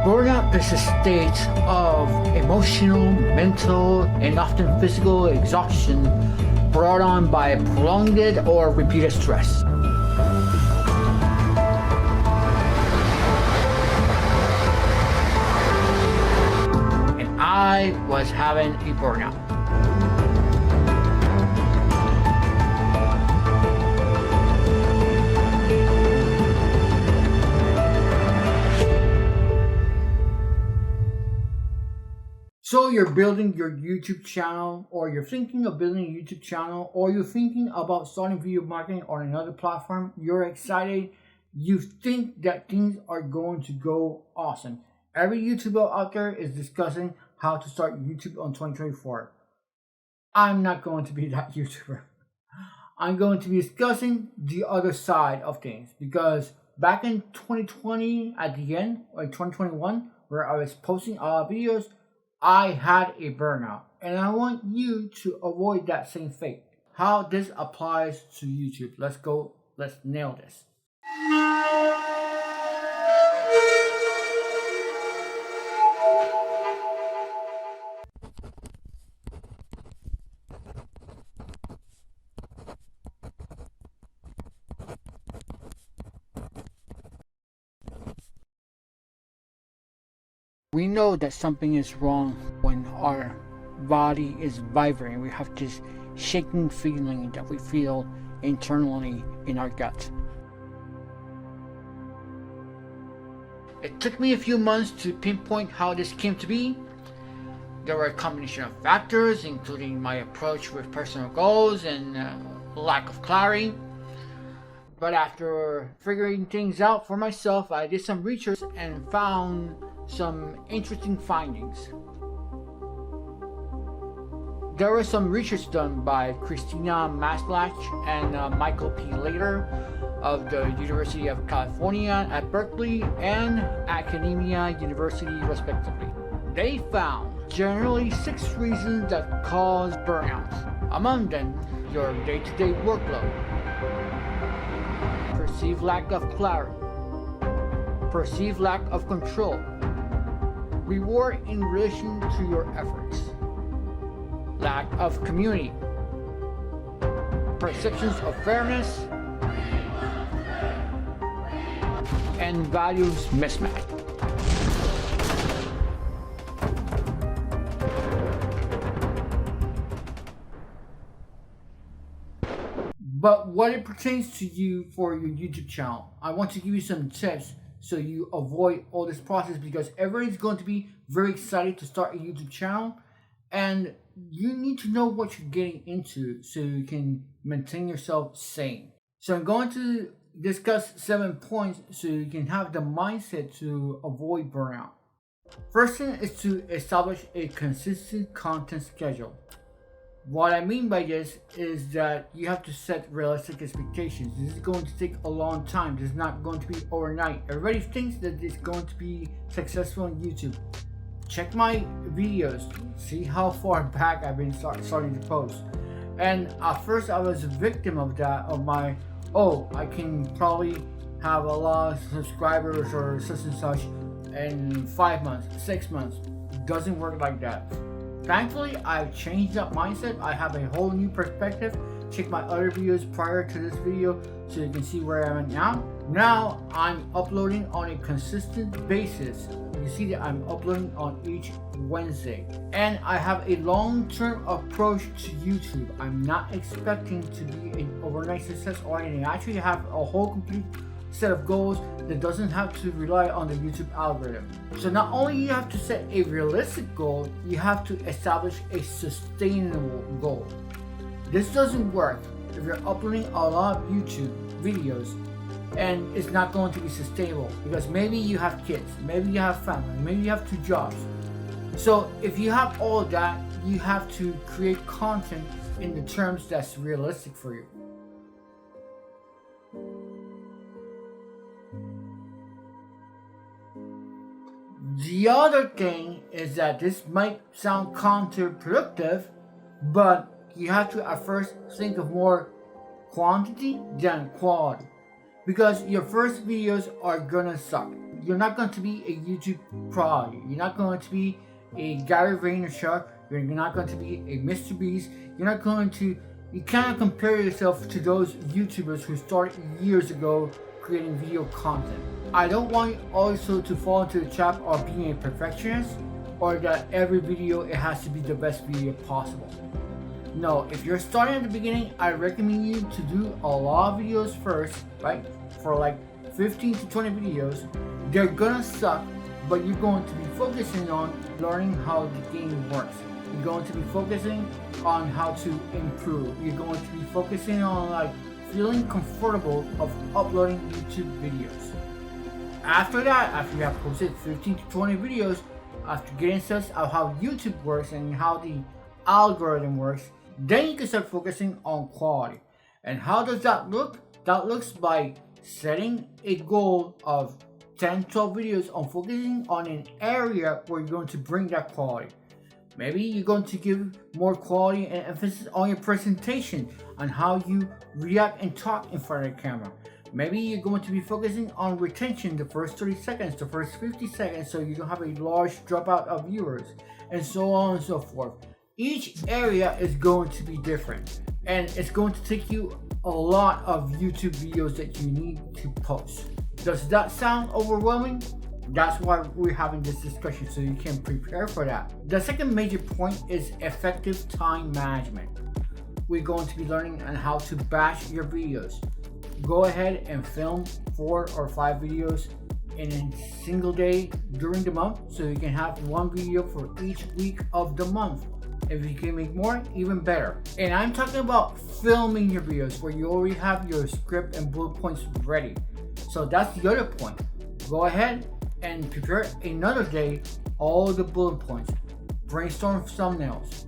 Burnout is a state of emotional, mental, and often physical exhaustion brought on by prolonged or repeated stress. And I was having a burnout. So you're building your YouTube channel, or you're thinking of building a YouTube channel, or you're thinking about starting video marketing on another platform. You're excited. You think that things are going to go awesome. Every YouTuber out there is discussing how to start YouTube on 2024. I'm not going to be that YouTuber. I'm going to be discussing the other side of things, because back in 2020, at the end, like 2021, where I was posting a lot of videos, I had a burnout, and I want you to avoid that same fate. How this applies to YouTube. Let's nail this. We know that something is wrong when our body is vibrating. We have this shaking feeling that we feel internally in our gut. It took me a few months to pinpoint how this came to be. There were a combination of factors, including my approach with personal goals and lack of clarity. But after figuring things out for myself, I did some research and found some interesting findings. There was some research done by Christina Maslach and Michael P. Later of the University of California at Berkeley and Academia University, respectively. They found generally 6 reasons that cause burnout. Among them, your day-to-day workload, perceived lack of clarity, perceived lack of control, reward in relation to your efforts, lack of community, perceptions of fairness, and values mismatch. But what it pertains to you for your YouTube channel, I want to give you some tips so you avoid all this process, because everybody's going to be very excited to start a YouTube channel, and you need to know what you're getting into so you can maintain yourself sane. So I'm going to discuss 7 points so you can have the mindset to avoid burnout. First thing is to establish a consistent content schedule. What I mean by this is that you have to set realistic expectations. This is going to take a long time. This is not going to be overnight. Everybody thinks that it's going to be successful on YouTube. Check my videos. See how far back I've been starting to post. And at first I was a victim of that, I can probably have a lot of subscribers or such and such in 5 months, 6 months. It doesn't work like that. Thankfully, I've changed that mindset. I have a whole new perspective. Check my other videos prior to this video so you can see where I'm at now. Now, I'm uploading on a consistent basis. You see that I'm uploading on each Wednesday. And I have a long-term approach to YouTube. I'm not expecting to be an overnight success or anything. I actually have a whole complete set of goals that doesn't have to rely on the YouTube algorithm. So not only you have to set a realistic goal, you have to establish a sustainable goal. This doesn't work if you're uploading a lot of YouTube videos and it's not going to be sustainable, because maybe you have kids, maybe you have family, maybe you have 2 jobs. So if you have all of that, you have to create content in the terms that's realistic for you. The other thing is that this might sound counterproductive, but you have to at first think of more quantity than quality, because your first videos are gonna suck. you're not going to be a YouTube pro. You're not going to be a Gary Vaynerchuk. You're not going to be a Mr. Beast. You're not going to. You cannot compare yourself to those YouTubers who started years ago creating video content. I don't want you also to fall into the trap of being a perfectionist, or that every video it has to be the best video possible. No, if you're starting at the beginning, I recommend you to do a lot of videos first, right? For like 15 to 20 videos. They're gonna suck, but you're going to be focusing on learning how the game works. You're going to be focusing on how to improve. You're going to be focusing on like feeling comfortable of uploading YouTube videos. After that, after you have posted 15 to 20 videos, after getting sense of how YouTube works and how the algorithm works, then you can start focusing on quality. And how does that look? That looks by setting a goal of 10, 12 videos on focusing on an area where you're going to bring that quality. Maybe you're going to give more quality and emphasis on your presentation, on how you react and talk in front of the camera. Maybe you're going to be focusing on retention, the first 30 seconds, the first 50 seconds, so you don't have a large dropout of viewers, and so on and so forth. Each area is going to be different, and it's going to take you a lot of YouTube videos that you need to post. Does that sound overwhelming? That's why we're having this discussion, so you can prepare for that. The second major point is effective time management. We're going to be learning on how to batch your videos. Go ahead and film 4 or 5 videos in a single day during the month, so you can have one video for each week of the month. If you can make more, even better. And I'm talking about filming your videos where you already have your script and bullet points ready. So that's the other point. Go ahead and prepare another day all the bullet points, brainstorm thumbnails,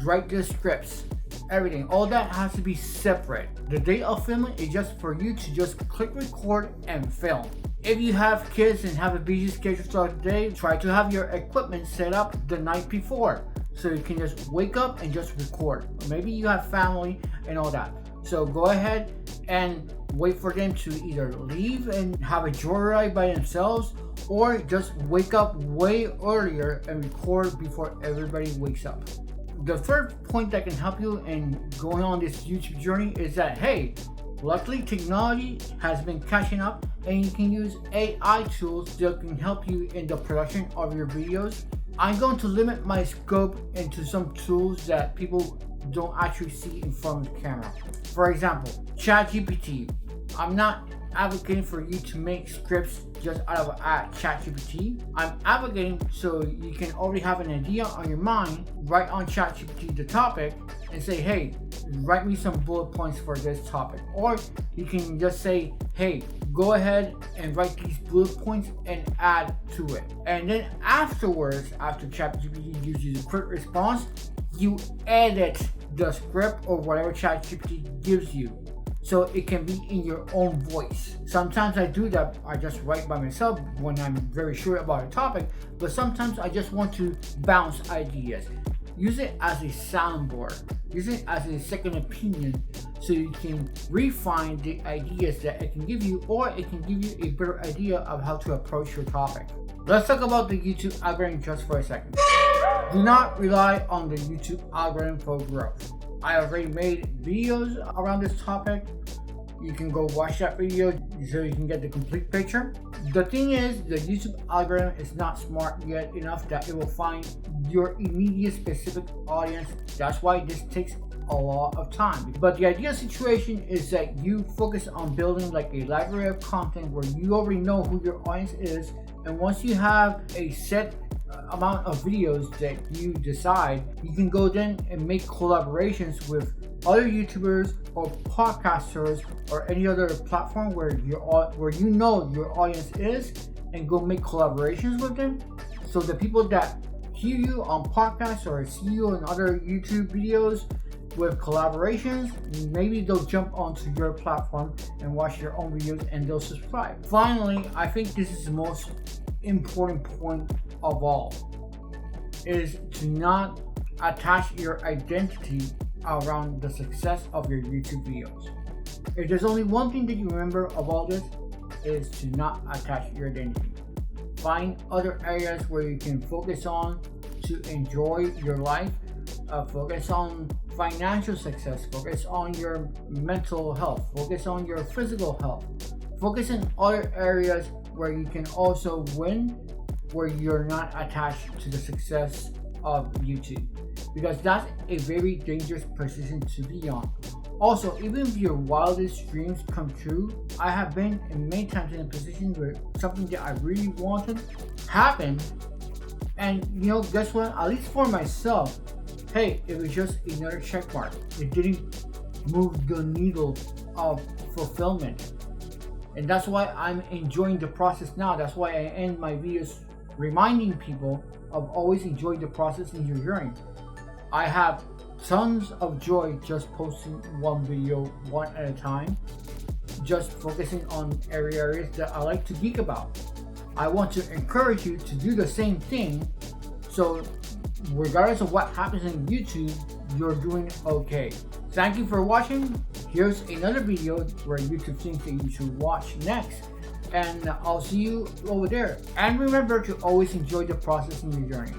write the scripts, everything. All that has to be separate. The day of filming is just for you to just click record and film. If you have kids and have a busy schedule throughout the day, try to have your equipment set up the night before, so you can just wake up and just record. Or maybe you have family and all that. So go ahead and wait for them to either leave and have a joyride by themselves, or just wake up way earlier and record before everybody wakes up. The third point that can help you in going on this YouTube journey is that, hey, luckily technology has been catching up, and you can use AI tools that can help you in the production of your videos. I'm going to limit my scope into some tools that people don't actually see in front of the camera. For example, ChatGPT. I'm not advocating for you to make scripts just out of ChatGPT. I'm advocating so you can already have an idea on your mind, write on ChatGPT the topic, and say, hey, write me some bullet points for this topic. Or you can just say, hey, go ahead and write these bullet points and add to it. And then afterwards, after ChatGPT gives you the quick response, you edit the script or whatever ChatGPT gives you, so it can be in your own voice. Sometimes I do that, I just write by myself when I'm very sure about a topic, but sometimes I just want to bounce ideas. Use it as a soundboard, use it as a second opinion, so you can refine the ideas that it can give you, or it can give you a better idea of how to approach your topic. Let's talk about the YouTube algorithm just for a second. Do not rely on the YouTube algorithm for growth. I already made videos around this topic. You can go watch that video so you can get the complete picture. The thing is, the YouTube algorithm is not smart yet enough that it will find your immediate specific audience. That's why this takes a lot of time. But the ideal situation is that you focus on building like a library of content where you already know who your audience is, and once you have a set amount of videos that you decide, you can go then and make collaborations with other YouTubers or podcasters or any other platform where you know your audience is, and go make collaborations with them. So the people that hear you on podcasts or see you in other YouTube videos with collaborations, maybe they'll jump onto your platform and watch your own videos and they'll subscribe. Finally, I think this is the most important point of all, is to not attach your identity around the success of your YouTube videos. If there's only one thing that you remember of all this, is to not attach your identity. Find other areas where you can focus on to enjoy your life. Focus on financial success. Focus on your mental health. Focus on your physical health. Focus in other areas where you can also win, where you're not attached to the success of YouTube, because that's a very dangerous position to be on. Also, even if your wildest dreams come true, I have been in many times in a position where something that I really wanted happened, and guess what? At least for myself, hey, it was just another check mark. It didn't move the needle of fulfillment, and that's why I'm enjoying the process now. That's why I end my videos reminding people of always enjoy the process in your journey. I have tons of joy just posting one video one at a time, just focusing on areas that I like to geek about. I want to encourage you to do the same thing, so regardless of what happens in YouTube, you're doing okay. Thank you for watching. Here's another video where YouTube thinks that you should watch next, and I'll see you over there. And remember to always enjoy the process in your journey.